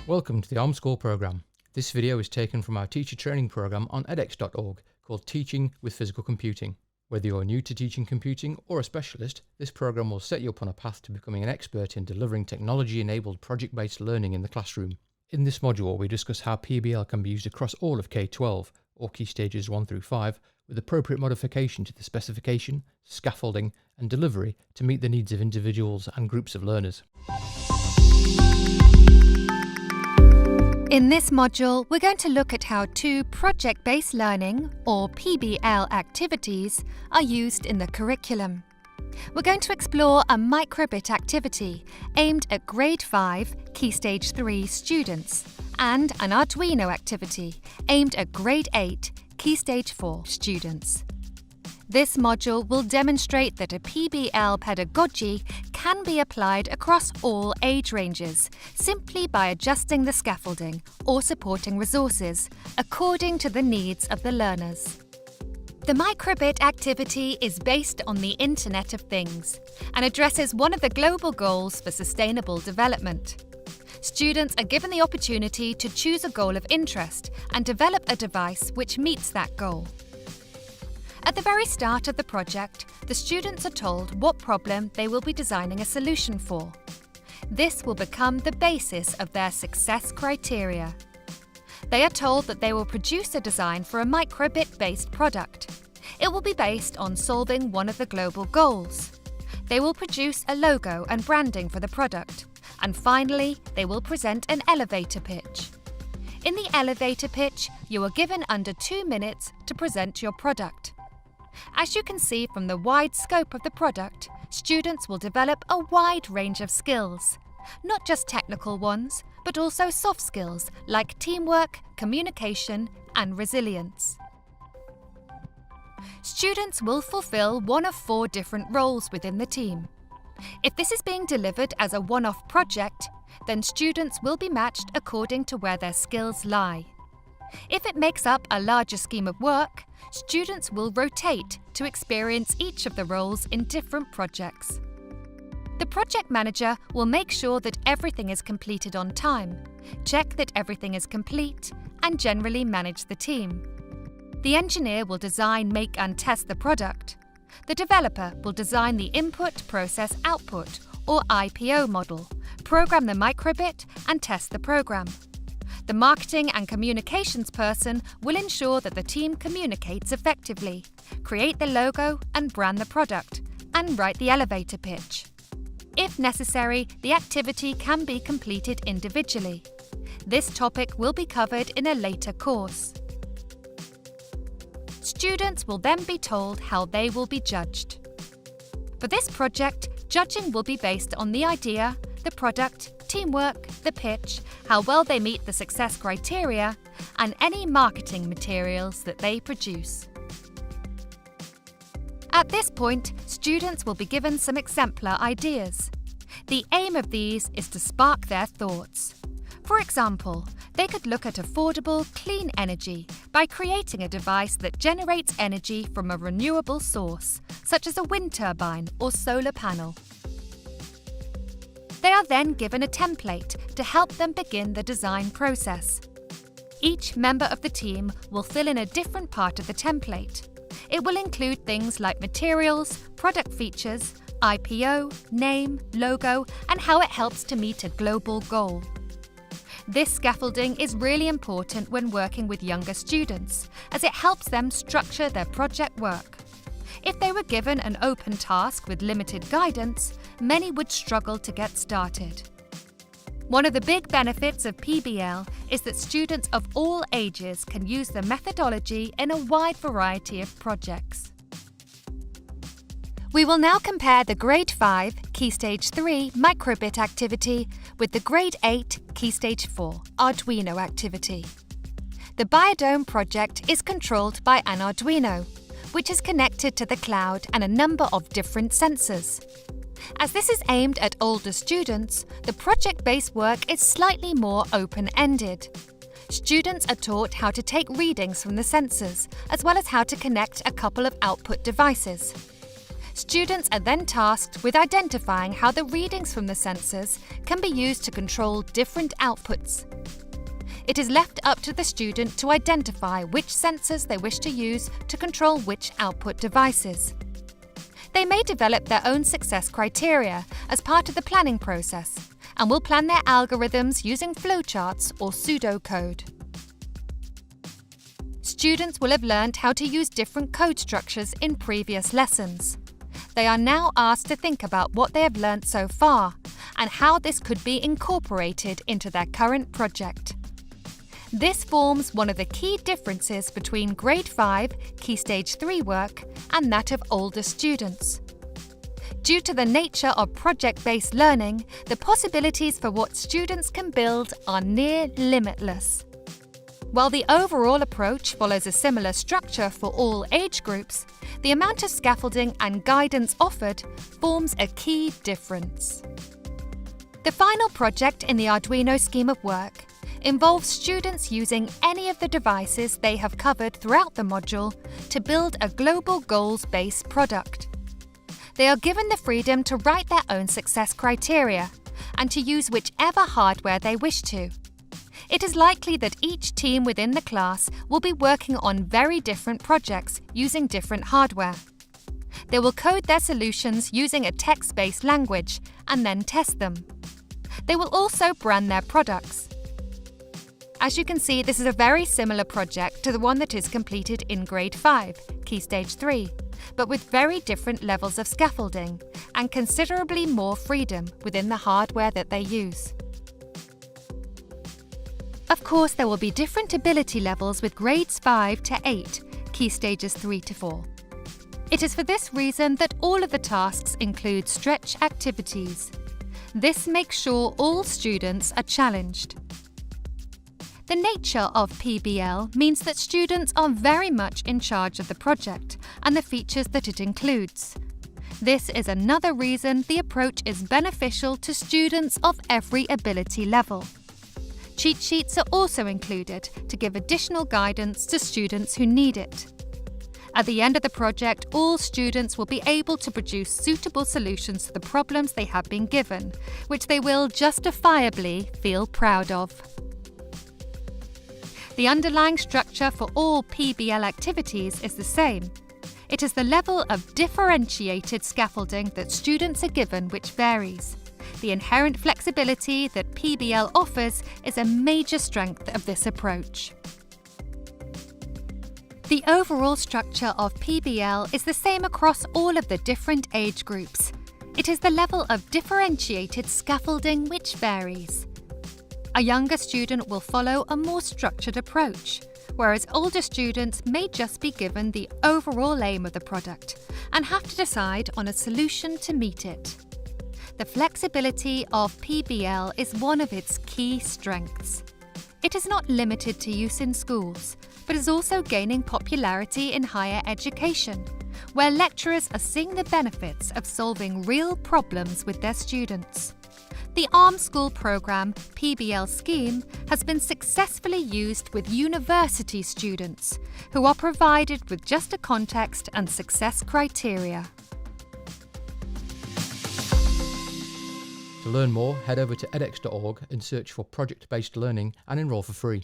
Welcome to the ARM School programme. This video is taken from our teacher training programme on edX.org called Teaching with Physical Computing. Whether you're new to teaching computing or a specialist, this programme will set you up on a path to becoming an expert in delivering technology-enabled project-based learning in the classroom. In this module, we discuss how PBL can be used across all of K-12, or Key Stages 1 through 5, with appropriate modification to the specification, scaffolding and delivery to meet the needs of individuals and groups of learners. In this module, we're going to look at how two project-based learning, or PBL activities, are used in the curriculum. We're going to explore a microbit activity aimed at Grade 5, Key Stage 3 students, and an Arduino activity aimed at Grade 8, Key Stage 4 students. This module will demonstrate that a PBL pedagogy can be applied across all age ranges simply by adjusting the scaffolding or supporting resources according to the needs of the learners. The microbit activity is based on the Internet of Things and addresses one of the global goals for sustainable development. Students are given the opportunity to choose a goal of interest and develop a device which meets that goal. At the very start of the project, the students are told what problem they will be designing a solution for. This will become the basis of their success criteria. They are told that they will produce a design for a microbit-based product. It will be based on solving one of the global goals. They will produce a logo and branding for the product. And finally, they will present an elevator pitch. In the elevator pitch, you are given under 2 minutes to present your product. As you can see from the wide scope of the product, students will develop a wide range of skills, not just technical ones, but also soft skills like teamwork, communication, and resilience. Students will fulfill one of 4 different roles within the team. If this is being delivered as a one-off project, then students will be matched according to where their skills lie. If it makes up a larger scheme of work, students will rotate to experience each of the roles in different projects. The project manager will make sure that everything is completed on time, check that everything is complete, and generally manage the team. The engineer will design, make, and test the product. The developer will design the Input Process Output, or IPO model, program the microbit, and test the program. The marketing and communications person will ensure that the team communicates effectively, create the logo and brand the product, and write the elevator pitch. If necessary, the activity can be completed individually. This topic will be covered in a later course. Students will then be told how they will be judged. For this project, judging will be based on the idea, the product, teamwork, the pitch, how well they meet the success criteria, and any marketing materials that they produce. At this point, students will be given some exemplar ideas. The aim of these is to spark their thoughts. For example, they could look at affordable, clean energy by creating a device that generates energy from a renewable source, such as a wind turbine or solar panel. They are then given a template to help them begin the design process. Each member of the team will fill in a different part of the template. It will include things like materials, product features, IPO, name, logo, and how it helps to meet a global goal. This scaffolding is really important when working with younger students, as it helps them structure their project work. If they were given an open task with limited guidance, many would struggle to get started. One of the big benefits of PBL is that students of all ages can use the methodology in a wide variety of projects. We will now compare the Grade 5, Key Stage 3 microbit activity with the Grade 8, Key Stage 4 Arduino activity. The Biodome project is controlled by an Arduino, which is connected to the cloud and a number of different sensors. As this is aimed at older students, the project-based work is slightly more open-ended. Students are taught how to take readings from the sensors, as well as how to connect a couple of output devices. Students are then tasked with identifying how the readings from the sensors can be used to control different outputs. It is left up to the student to identify which sensors they wish to use to control which output devices. They may develop their own success criteria as part of the planning process and will plan their algorithms using flowcharts or pseudocode. Students will have learned how to use different code structures in previous lessons. They are now asked to think about what they have learned so far and how this could be incorporated into their current project. This forms one of the key differences between Grade 5 Key Stage 3 work and that of older students. Due to the nature of project-based learning, the possibilities for what students can build are near limitless. While the overall approach follows a similar structure for all age groups, the amount of scaffolding and guidance offered forms a key difference. The final project in the Arduino scheme of work involves students using any of the devices they have covered throughout the module to build a global goals-based product. They are given the freedom to write their own success criteria and to use whichever hardware they wish to. It is likely that each team within the class will be working on very different projects using different hardware. They will code their solutions using a text-based language and then test them. They will also brand their products. As you can see, this is a very similar project to the one that is completed in Grade 5, Key Stage 3, but with very different levels of scaffolding and considerably more freedom within the hardware that they use. Of course, there will be different ability levels with Grades 5 to 8, Key Stages 3 to 4. It is for this reason that all of the tasks include stretch activities. This makes sure all students are challenged. The nature of PBL means that students are very much in charge of the project and the features that it includes. This is another reason the approach is beneficial to students of every ability level. Cheat sheets are also included to give additional guidance to students who need it. At the end of the project, all students will be able to produce suitable solutions to the problems they have been given, which they will justifiably feel proud of. The underlying structure for all PBL activities is the same. It is the level of differentiated scaffolding that students are given which varies. The inherent flexibility that PBL offers is a major strength of this approach. The overall structure of PBL is the same across all of the different age groups. It is the level of differentiated scaffolding which varies. A younger student will follow a more structured approach, whereas older students may just be given the overall aim of the product and have to decide on a solution to meet it. The flexibility of PBL is one of its key strengths. It is not limited to use in schools, but is also gaining popularity in higher education, where lecturers are seeing the benefits of solving real problems with their students. The ARM School Programme PBL scheme has been successfully used with university students who are provided with just a context and success criteria. To learn more, head over to edX.org and search for project-based learning and enrol for free.